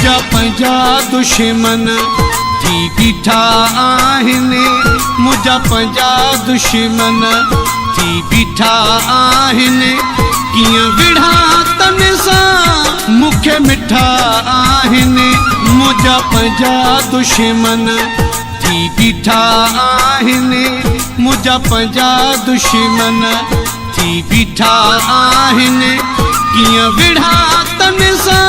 मुझा पंजा दुश्मन थी बीठा आहिनि मुझा पंजा दुश्मन थी बीठा आहिनि कियां विढ़ा तन सां मूंखे मिठा आहिनि मुझा पंजा दुश्मन थी बीठा आहिनि मुझा पंजा दुश्मन थी बीठा आहिनि कियां विढ़ा तन सां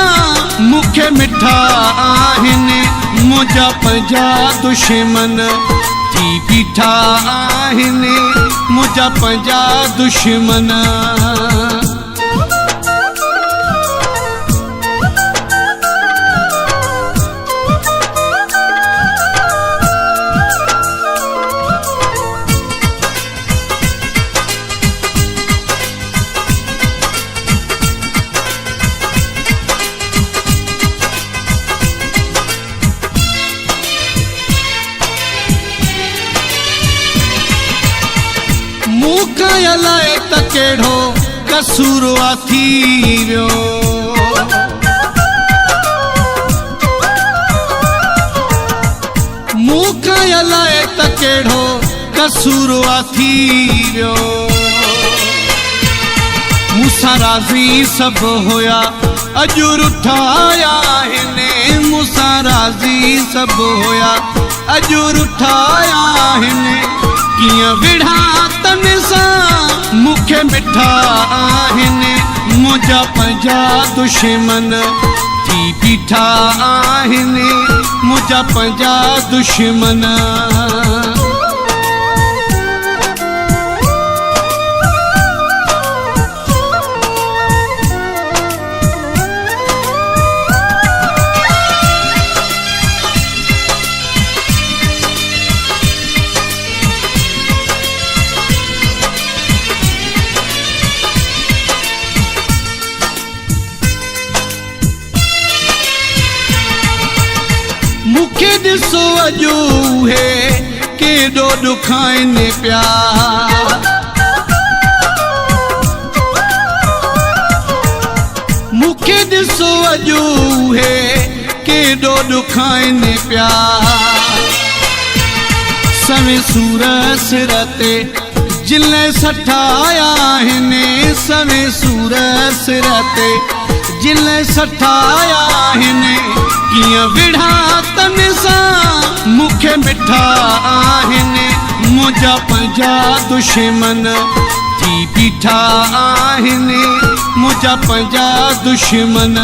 मूंखे मिठा आहिनि मुझा पंजा दुश्मन थी बीठा आहिनि मुझा पंजा दुश्मन। मूंखां अलाए त कहिड़ो कसूर थी वियो मूंखां अलाए त कहिड़ो कसूर थी वियो मूंसां राज़ी सभु हुया अॼु रुठाया आहिनि मूंसां राज़ी सभु हुया अॼु रुठाया आहिनि कियां विढ़ा तन सां मूंखे मिठा आहिनि मुझा पंजा दुश्मन थी बीठा आहिनि मुझा पंजा दुश्मन। मूंखे ॾिसो अॼु उहे केॾो ॾुखाइनि पिया मूंखे ॾिसो अॼु उहे केॾो ॾुखाइनि पिया सवे सूर सिर ते जिल सठाया आहिनि सवे सूर सिर ते जिल सठाया आहिनि कियां विढ़ा तन सां मूंखे मिठा आहिनि मुझा पंजा दुश्मन थी बीठा आहिनि मुझा पंजा दुश्मन।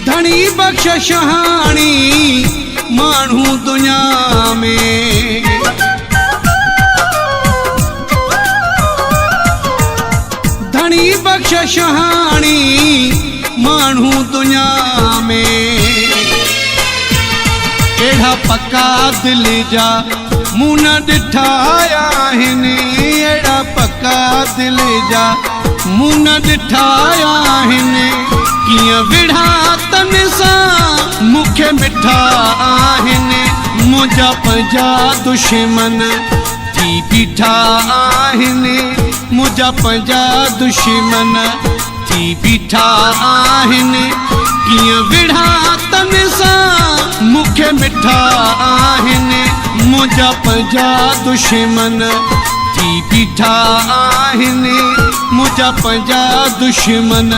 धनी बख्श शहाणी माण्हू दुनिया में धनी बख्श शहाणी माण्हू दुनिया में अहिड़ा पक्का दिल जा मूं न ॾिठा आहिनि अहिड़ा पक्का दिल जा मूं न ॾिठा आहिनि कियां विढ़ा तन सां मूंखे मिठा आहिनि मुझा पंजा दुश्मन थी बीठा आहिनि मुझा पंजा दुश्मन थी बीठा आहिनि कियां विढ़ा तन सां मूंखे मिठा आहिनि मुझा पंजा दुश्मन थी बीठा आहिनि मुझा पंजा दुश्मन।